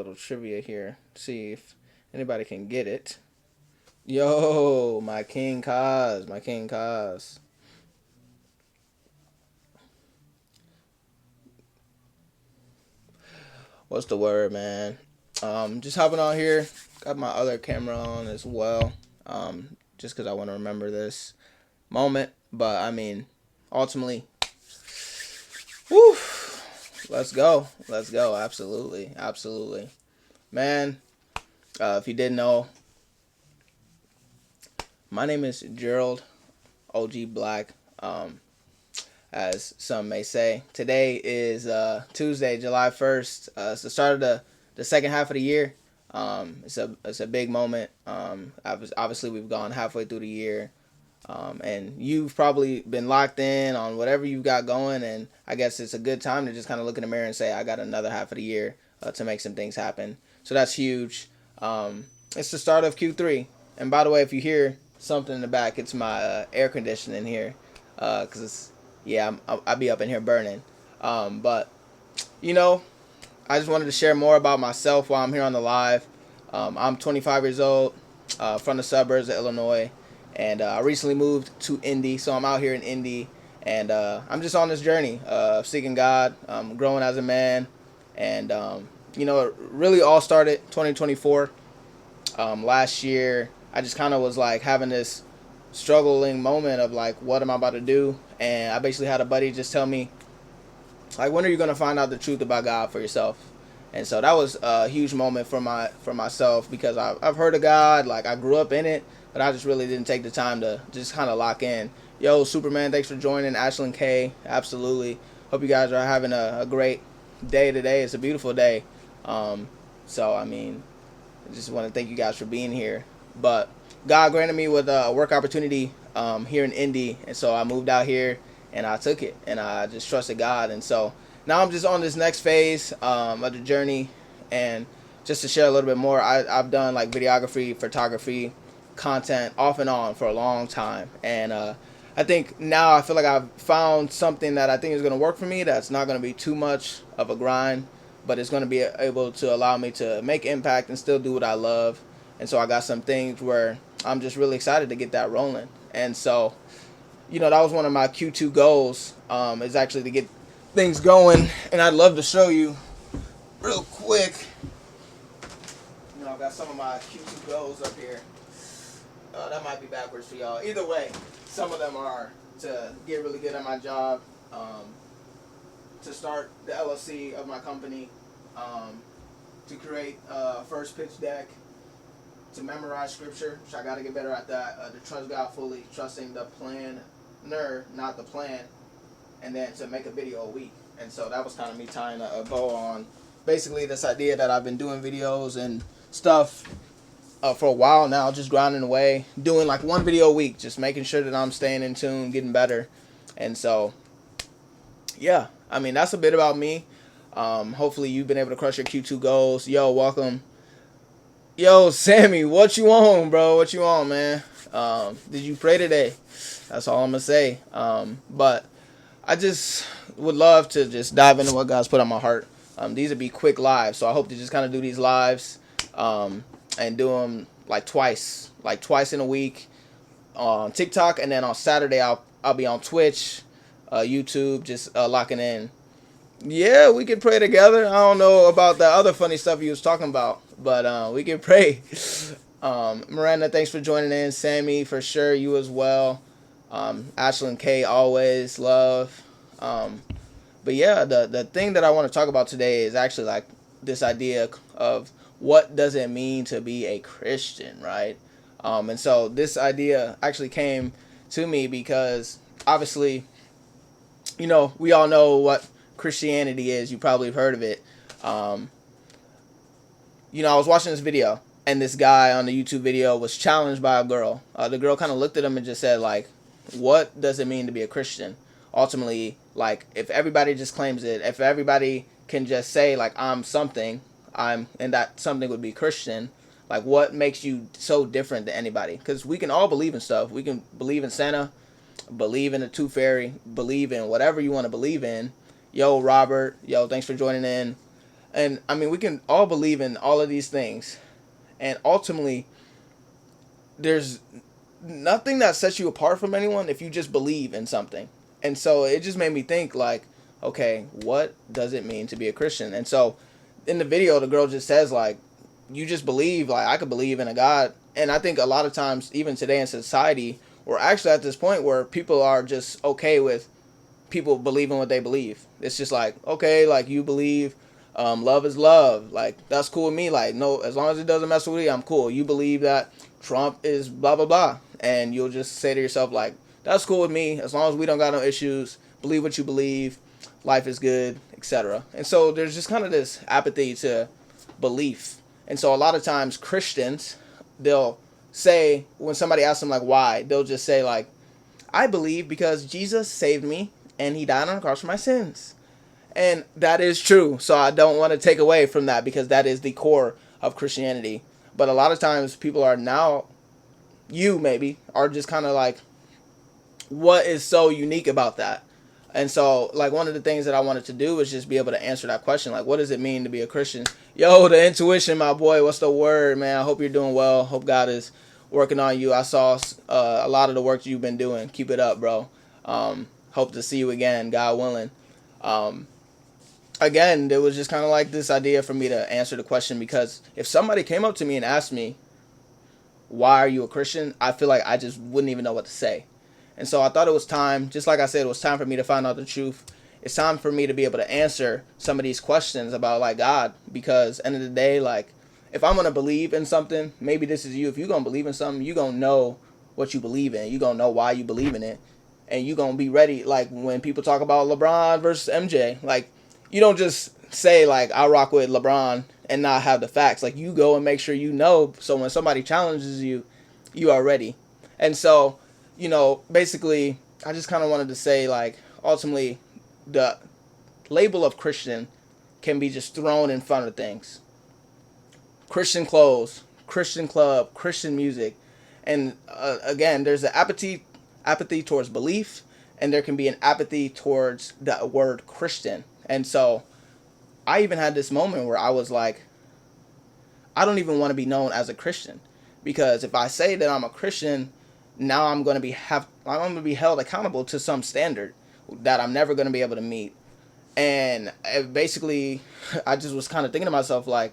Little trivia here. See if anybody can get it. Yo, my King Kaz, my King Kaz. What's the word, man? Just hopping on here. Got my other camera on as well. Just because I want to remember this moment. But I mean, ultimately, whew, let's go. Let's go. Absolutely, absolutely, man. If you didn't know, my name is Gerald OG Black. As some may say. Today is Tuesday, July 1st. It's the start of the second half of the year. It's a big moment. Obviously, we've gone halfway through the year. And you've probably been locked in on whatever you've got going. And I guess it's a good time to just kind of look in the mirror and say, I got another half of the year to make some things happen. So that's huge. It's the start of Q3. And by the way, if you hear something in the back, it's my air conditioning here. Because it's yeah, I'll be up in here burning. But, you know, I just wanted to share more about myself while I'm here on the live. I'm 25 years old, from the suburbs of Illinois, and I recently moved to Indy, so I'm out here in Indy, and I'm just on this journey of seeking God, growing as a man, and, it really all started 2024. Last year, I just kind of was like having this struggling moment of like, what am I about to do? And I basically had a buddy just tell me, like, when are you gonna find out the truth about God for yourself? And so that was a huge moment for myself, because I've heard of God, like I grew up in it, but I just really didn't take the time to just kind of lock in. Yo, Superman, thanks for joining. Ashlyn K, absolutely. Hope you guys are having a great day today. It's a beautiful day. So I mean, I just want to thank you guys for being here. But God granted me with a work opportunity here in Indy, and so I moved out here and I took it, and I just trusted God. And so now I'm just on this next phase of the journey. And just to share a little bit more, I've done like videography, photography, content off and on for a long time, and I think now I feel like I've found something that I think is going to work for me, that's not going to be too much of a grind, but it's going to be able to allow me to make impact and still do what I love. And so I got some things where I'm just really excited to get that rolling. And so, that was one of my Q2 goals, is actually to get things going. And I'd love to show you real quick. I've got some of my Q2 goals up here. That might be backwards for y'all. Either way, some of them are to get really good at my job, to start the LLC of my company, to create a first pitch deck, to memorize scripture, which I got to get better at that, to trust God fully, trusting the planner, not the plan, and then to make a video a week. And so that was kind of me tying a bow on basically this idea that I've been doing videos and stuff for a while now, just grinding away, doing like one video a week, just making sure that I'm staying in tune, getting better. And so, yeah, I mean, that's a bit about me. Hopefully you've been able to crush your Q2 goals. Yo, welcome. Yo, Sammy, what you on, bro? What you on, man? Did you pray today? That's all I'm going to say. But I just would love to just dive into what God's put on my heart. These would be quick lives, so I hope to just kind of do these lives and do them like twice in a week on TikTok, and then on Saturday I'll be on Twitch, YouTube, just locking in. Yeah, we could pray together. I don't know about the other funny stuff you was talking about, but we can pray. Miranda, thanks for joining in. Sammy, for sure, you as well. Ashlyn K, always love. But yeah, the thing that I want to talk about today is actually like this idea of what does it mean to be a Christian, right? And so this idea actually came to me because obviously, we all know what Christianity is. You probably have heard of it. I was watching this video, and this guy on the YouTube video was challenged by a girl. The girl kind of looked at him and just said, like, what does it mean to be a Christian? Ultimately, like, if everybody just claims it, if everybody can just say, like, I'm something, and that something would be Christian, like, what makes you so different than anybody? Because we can all believe in stuff. We can believe in Santa, believe in the Tooth Fairy, believe in whatever you want to believe in. Yo, Robert, yo, thanks for joining in. And I mean, we can all believe in all of these things, and ultimately, there's nothing that sets you apart from anyone if you just believe in something. And so it just made me think, like, okay, what does it mean to be a Christian? And so in the video, the girl just says, like, you just believe. Like, I could believe in a God. And I think a lot of times, even today in society, we're actually at this point where people are just okay with people believing what they believe. It's just like, okay, like, you believe love is love. Like, that's cool with me. Like, no, as long as it doesn't mess with you, I'm cool. You believe that Trump is blah, blah, blah. And you'll just say to yourself, like, that's cool with me. As long as we don't got no issues, believe what you believe. Life is good, etc. And so there's just kind of this apathy to belief. And so a lot of times Christians, they'll say, when somebody asks them, like, why, they'll just say, like, I believe because Jesus saved me and he died on the cross for my sins. And that is true. So I don't want to take away from that, because that is the core of Christianity. But a lot of times people are now, you maybe, are just kind of like, what is so unique about that? And so, like, one of the things that I wanted to do was just be able to answer that question. Like, what does it mean to be a Christian? Yo, the intuition, my boy. What's the word, man? I hope you're doing well. Hope God is working on you. I saw a lot of the work you've been doing. Keep it up, bro. Hope to see you again, God willing. Again, there was just kind of like this idea for me to answer the question, because if somebody came up to me and asked me, why are you a Christian? I feel like I just wouldn't even know what to say. And so I thought it was time, just like I said, it was time for me to find out the truth. It's time for me to be able to answer some of these questions about, like, God, because end of the day, like, if I'm going to believe in something, maybe this is you. If you're going to believe in something, you're going to know what you believe in. You're going to know why you believe in it. And you're going to be ready. Like, when people talk about LeBron versus MJ, like, you don't just say, like, I rock with LeBron and not have the facts. Like, you go and make sure you know, so when somebody challenges you, you are ready. And so, you know, basically, I just kind of wanted to say, like, ultimately, the label of Christian can be just thrown in front of things. Christian clothes, Christian club, Christian music. And again, there's an apathy towards belief, and there can be an apathy towards the word Christian. And so I even had this moment where I was like, I don't even want to be known as a Christian, because if I say that I'm a Christian, now I'm going to be held accountable to some standard that I'm never going to be able to meet. And basically, I just was kind of thinking to myself, like,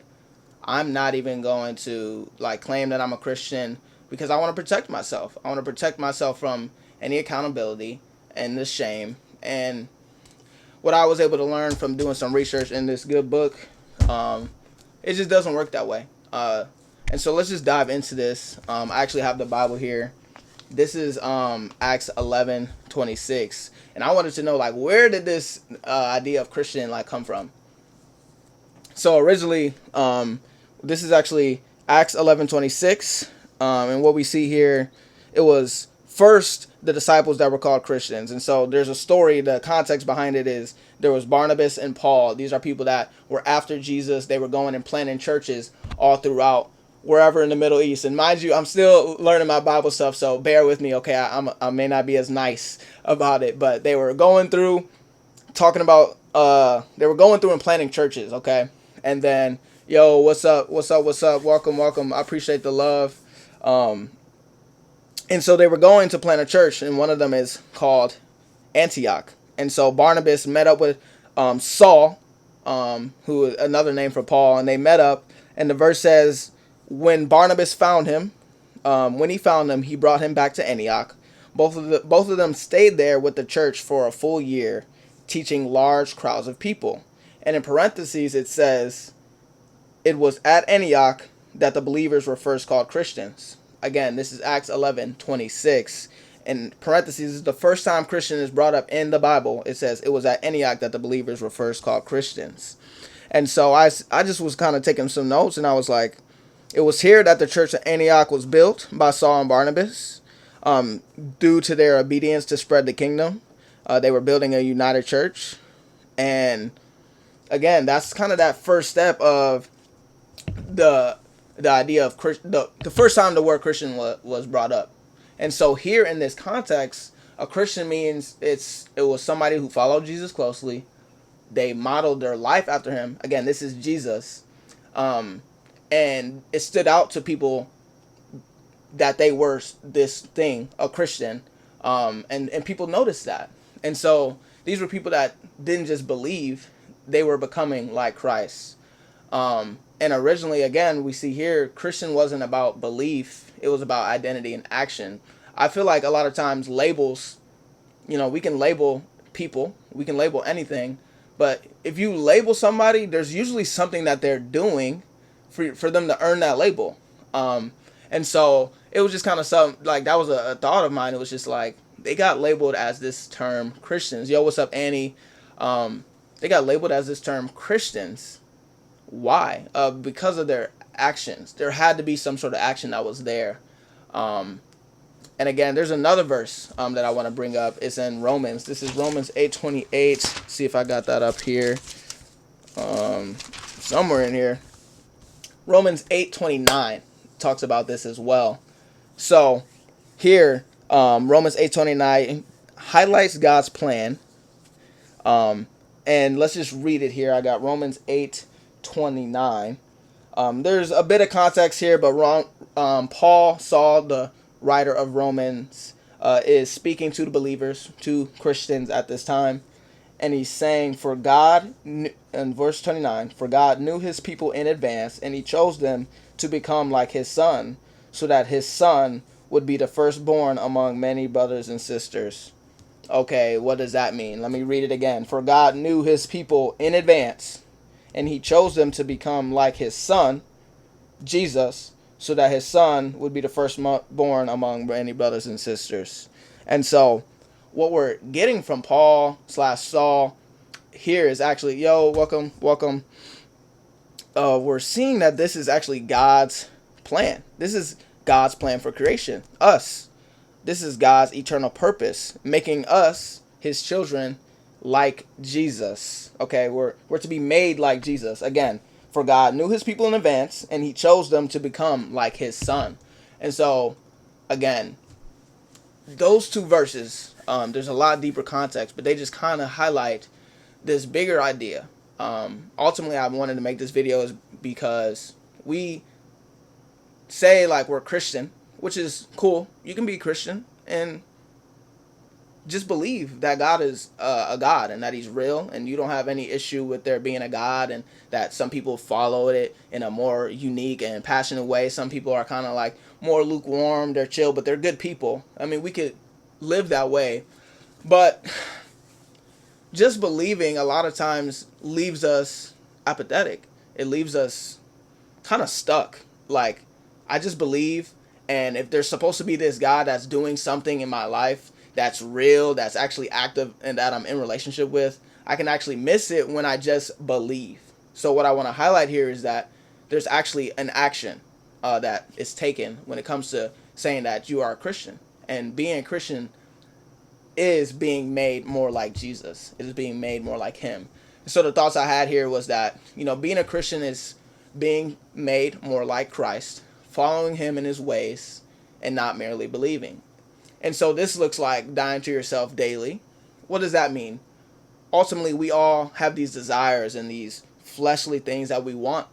I'm not even going to, like, claim that I'm a Christian, because I want to protect myself. I want to protect myself from any accountability and the shame. And what I was able to learn from doing some research in this good book, it just doesn't work that way. And so let's just dive into this. I actually have the Bible here. This is Acts 11:26, and I wanted to know, like, where did this idea of Christian, like, come from? So originally, this is actually Acts 11:26, and what we see here, it was first the disciples that were called Christians. And so there's a story. The context behind it is there was Barnabas and Paul. These are people that were after Jesus. They were going and planting churches all throughout wherever in the Middle East. And mind you, I'm still learning my Bible stuff, so bear with me, okay? I may not be as nice about it, but they were going through talking about, they were going through and planting churches, okay? And then, yo, what's up? Welcome. I appreciate the love. And so they were going to plant a church, and one of them is called Antioch. And so Barnabas met up with Saul, who is another name for Paul, and they met up. And the verse says, when Barnabas found him, he brought him back to Antioch. Both of them stayed there with the church for a full year, teaching large crowds of people. And in parentheses, it says, it was at Antioch that the believers were first called Christians. Again, this is Acts 11:26. In parentheses, this is the first time Christian is brought up in the Bible. It says it was at Antioch that the believers were first called Christians. And so I just was kind of taking some notes, and I was like, it was here that the church of Antioch was built by Saul and Barnabas, due to their obedience to spread the kingdom. They were building a united church. And again, that's kind of that first step of the idea of the first time the word Christian was brought up. And so here in this context, a Christian means it was somebody who followed Jesus closely, they modeled their life after him. Again, this is Jesus. And it stood out to people that they were this thing, a Christian. And people noticed that. And so these were people that didn't just believe, they were becoming like Christ. And originally, again, we see here, Christian wasn't about belief. It was about identity and action. I feel like a lot of times labels, we can label people, we can label anything, but if you label somebody, there's usually something that they're doing for them to earn that label. And so it was just kind of something, like, that was a thought of mine. It was just like, they got labeled as this term Christians. Yo, what's up, Annie? They got labeled as this term Christians. Why? Because of their actions. There had to be some sort of action that was there. And again, there's another verse that I want to bring up. It's in Romans. This is Romans 8:28. See if I got that up here. Somewhere in here. Romans 8:29 talks about this as well. So here, Romans 8:29 highlights God's plan. And let's just read it here. I got Romans 8:29. There's a bit of context here, but Paul, Saul, the writer of Romans, is speaking to the believers, to Christians at this time. And he's saying, for God, in verse 29, for God knew his people in advance, and he chose them to become like his son, so that his son would be the firstborn among many brothers and sisters. Okay, what does that mean? Let me read it again. For God knew his people in advance, and he chose them to become like his son, Jesus, so that his son would be the firstborn among many brothers and sisters. And so what we're getting from Paul/Saul here is actually, yo, welcome. We're seeing that this is actually God's plan. This is God's plan for creation. Us. This is God's eternal purpose, making us, his children, like Jesus. Okay, we're to be made like Jesus. Again, for God knew his people in advance, and he chose them to become like his son. And so, again, those two verses, there's a lot deeper context, but they just kind of highlight this bigger idea. Ultimately, I wanted to make this video is because we say like we're Christian, which is cool. You can be Christian and just believe that God is a God and that he's real, and you don't have any issue with there being a God, and that some people follow it in a more unique and passionate way. Some people are kind of like more lukewarm, they're chill, but they're good people. I mean, we could live that way, but just believing a lot of times leaves us apathetic. It leaves us kind of stuck. Like, I just believe, and if there's supposed to be this God that's doing something in my life that's real, that's actually active, and that I'm in relationship with, I can actually miss it when I just believe. So what I want to highlight here is that there's actually an action that is taken when it comes to saying that you are a Christian. And being a Christian is being made more like Jesus. It is being made more like him. So the thoughts I had here was that, being a Christian is being made more like Christ, following him in his ways, and not merely believing. And so this looks like dying to yourself daily. What does that mean? Ultimately, we all have these desires and these fleshly things that we want.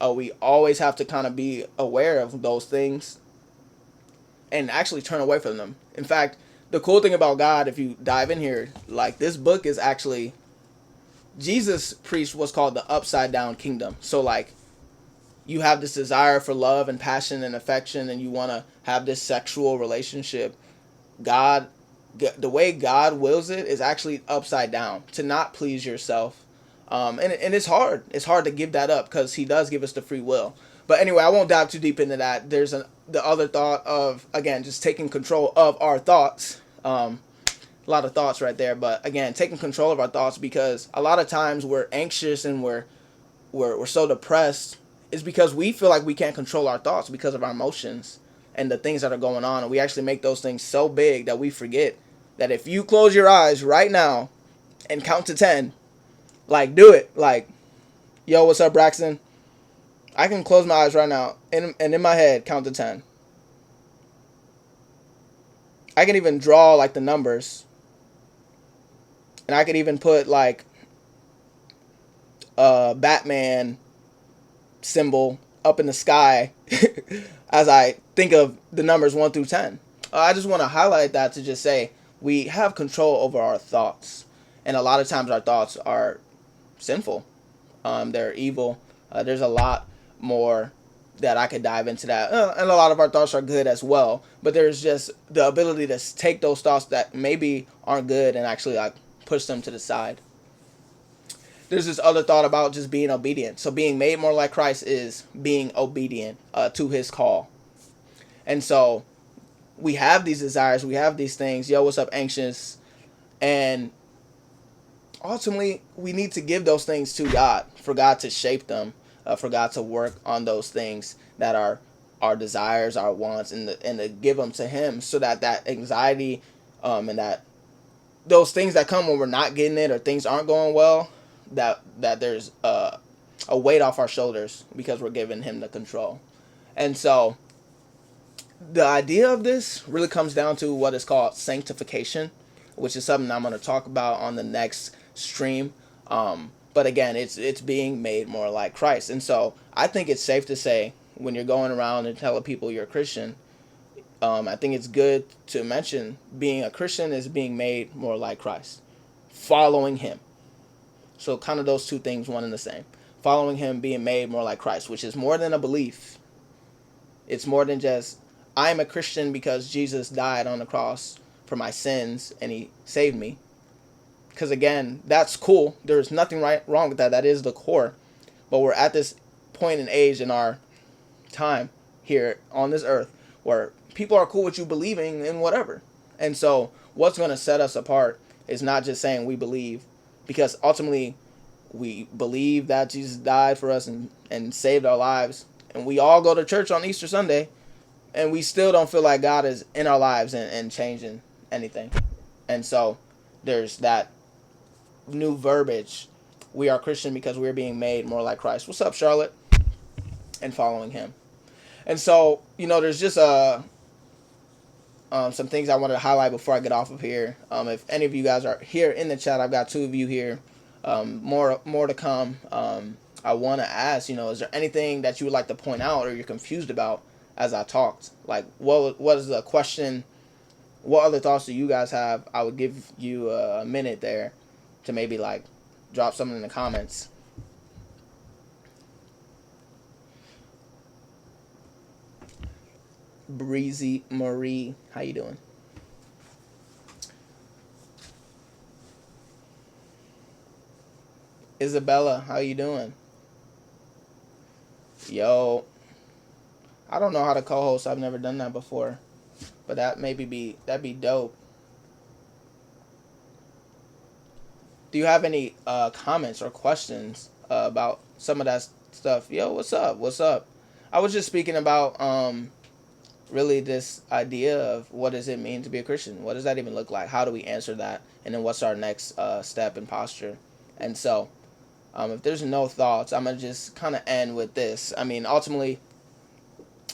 We always have to kind of be aware of those things and actually turn away from them. In fact, the cool thing about God, if you dive in here, like, this book is actually, Jesus preached what's called the upside down kingdom. So like, you have this desire for love and passion and affection, and you want to have this sexual relationship. God, the way God wills it is actually upside down, to not please yourself. And it's hard. It's hard to give that up because he does give us the free will. But anyway, I won't dive too deep into that. There's the other thought of, again, just taking control of our thoughts. A lot of thoughts right there. But again, taking control of our thoughts, because a lot of times we're anxious and we're so depressed is because we feel like we can't control our thoughts because of our emotions and the things that are going on. And we actually make those things so big that we forget that if you close your eyes right now and count to 10, like, do it. Like, yo, what's up, Braxton? I can close my eyes right now and in my head count to 10. I can even draw like the numbers, and I could even put like Batman symbol up in the sky as I think of the numbers 1 through 10. I just want to highlight that to just say we have control over our thoughts. And a lot of times our thoughts are sinful. They're evil. There's a lot more that I could dive into that. And a lot of our thoughts are good as well. But there's just the ability to take those thoughts that maybe aren't good and actually like push them to the side. There's this other thought about just being obedient. So being made more like Christ is being obedient to his call. And so we have these desires, we have these things. Yo, what's up, anxious? And ultimately, we need to give those things to God, for God to shape them, for God to work on those things that are our desires, our wants, and to give them to him, so that anxiety and that those things that come when we're not getting it or things aren't going well, that there's a weight off our shoulders because we're giving him the control. And so the idea of this really comes down to what is called sanctification, which is something I'm going to talk about on the next stream. But again, it's being made more like Christ. And so I think it's safe to say, when you're going around and telling people you're a Christian, I think it's good to mention being a Christian is being made more like Christ, following him. So kind of those two things, one and the same. Following him, being made more like Christ, which is more than a belief. It's more than just, I'm a Christian because Jesus died on the cross for my sins and he saved me. Because again, that's cool. There's nothing wrong with that. That is the core. But we're at this point in age in our time here on this earth where people are cool with you believing in whatever. And so what's going to set us apart is not just saying we believe, because ultimately we believe that Jesus died for us and saved our lives. And we all go to church on Easter Sunday, and we still don't feel like God is in our lives and changing anything. And so there's that new verbiage. We are Christian because we're being made more like Christ. What's up, Charlotte? And following him. And so, there's just some things I wanted to highlight before I get off of here. If any of you guys are here in the chat, I've got 2 of you here. More to come. I want to ask, is there anything that you would like to point out or you're confused about as I talked? Like, what is the question? What other thoughts do you guys have? I would give you a minute there to maybe like drop something in the comments. Breezy Marie, how you doing? Isabella, how you doing? Yo, I don't know how to co-host. I've never done that before, but that'd be dope. Do you have any comments or questions about some of that stuff? Yo, what's up? What's up? I was just speaking about really this idea of what does it mean to be a Christian? What does that even look like? How do we answer that? And then what's our next step and posture? And so if there's no thoughts, I'm going to just kind of end with this. I mean, ultimately,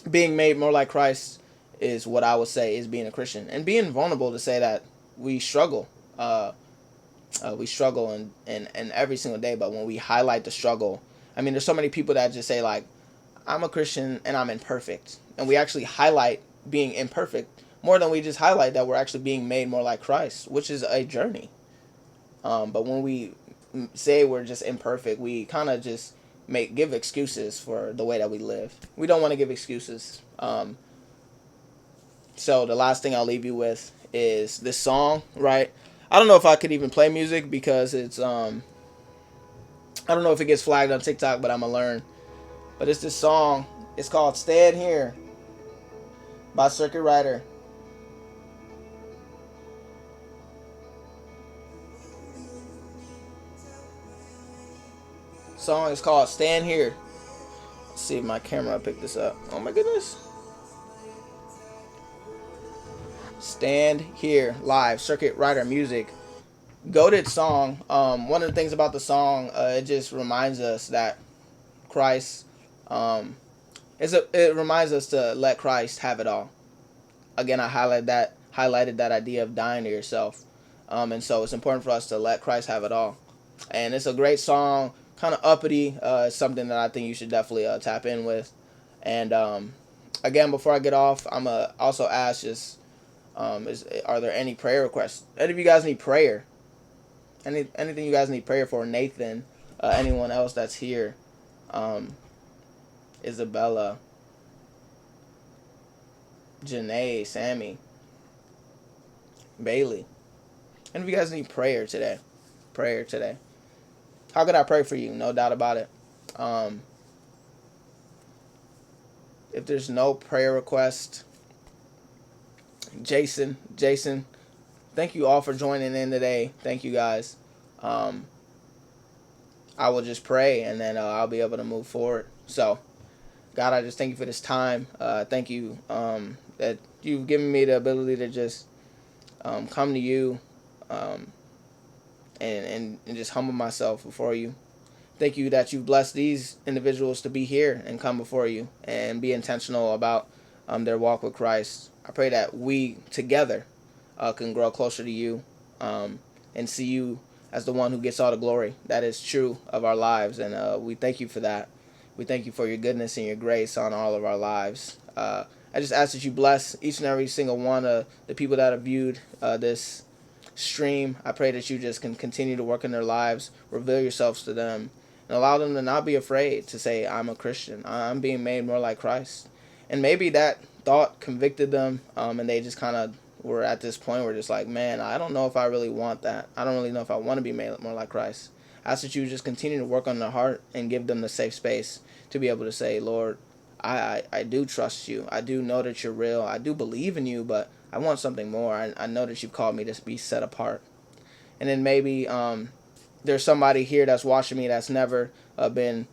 being made more like Christ is what I would say is being a Christian. And being vulnerable to say that we struggle. We struggle in every single day. But when we highlight the struggle, I mean, there's so many people that just say, like, I'm a Christian and I'm imperfect. And we actually highlight being imperfect more than we just highlight that we're actually being made more like Christ, which is a journey. But when we say we're just imperfect, we kind of just give excuses for the way that we live. We don't want to give excuses. So the last thing I'll leave you with is this song, right? I don't know if I could even play music because it's I don't know if it gets flagged on TikTok, but I'm gonna learn. But it's this song. It's called "Stand Here" by Circuit Rider. Song is called "Stand Here." Let's see if my camera will pick this up. Oh my goodness. "Stand Here" live, Circuit Rider music. Goated song. One of the things about the song, it just reminds us that Christ, it reminds us to let Christ have it all. Again, I highlighted that idea of dying to yourself, and so it's important for us to let Christ have it all. And it's a great song kind of uppity, is something that I think you should definitely tap in with. And again, before I get off, I'm also ask just are there any prayer requests? Any of you guys need prayer? Anything you guys need prayer for? Nathan, anyone else that's here, Isabella, Janae, Sammy, Bailey. Any of you guys need prayer today? Prayer today. How could I pray for you? No doubt about it. If there's no prayer request, Jason, thank you all for joining in today. Thank you guys. I will just pray, and then I'll be able to move forward. So, God, I just thank you for this time. Thank you that you've given me the ability to just come to you and just humble myself before you. Thank you that you've blessed these individuals to be here and come before you and be intentional about their walk with Christ. I pray that we together can grow closer to you and see you as the one who gets all the glory. That is true of our lives, and we thank you for that. We thank you for your goodness and your grace on all of our lives. I just ask that you bless each and every single one of the people that have viewed this stream. I pray that you just can continue to work in their lives, reveal yourselves to them, and allow them to not be afraid to say, I'm a Christian. I'm being made more like Christ. And maybe that thought convicted them, and they just kind of were at this point where just like, man, I don't know if I really want that. I don't really know if I want to be made more like Christ. I ask that you just continue to work on their heart and give them the safe space to be able to say, Lord, I do trust you. I do know that you're real. I do believe in you, but I want something more. I know that you've called me to be set apart. And then maybe there's somebody here that's watching me that's never been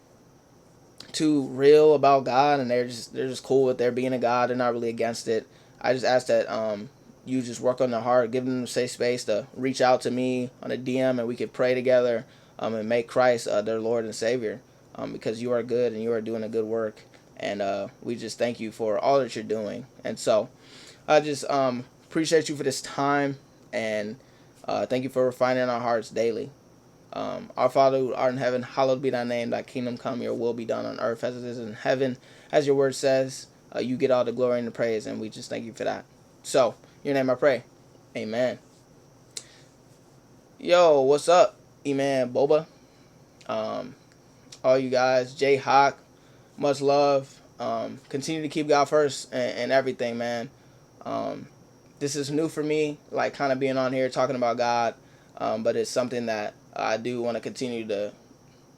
too real about God, and they're just cool with there being a God. They're not really against it. I just ask that you just work on their heart, give them a safe space to reach out to me on a DM, and we could pray together and make Christ their Lord and Savior, because you are good and you are doing a good work, and we just thank you for all that you're doing. And so I just appreciate you for this time, and thank you for refining our hearts daily. Our Father who art in heaven, hallowed be thy name. Thy kingdom come, your will be done on earth as it is in heaven. As your word says, you get all the glory and the praise, and we just thank you for that. So, in your name I pray. Amen. Yo, what's up, E-Man, Boba? All you guys, J Hawk, much love. Continue to keep God first and everything, man. This is new for me, like kind of being on here talking about God, but it's something that I do want to continue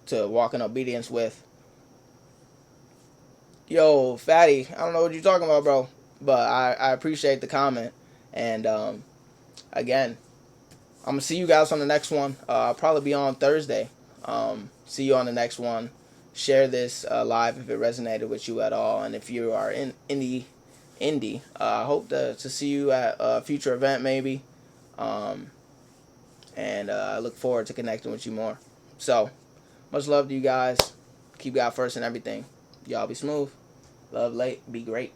to walk in obedience with. Yo, Fatty, I don't know what you're talking about, bro, but I appreciate the comment. And again, I'm going to see you guys on the next one. I'll probably be on Thursday. See you on the next one. Share this live if it resonated with you at all. And if you are in Indy, I hope to see you at a future event maybe. And I look forward to connecting with you more. So, much love to you guys. Keep God first and everything. Y'all be smooth. Love late. Be great.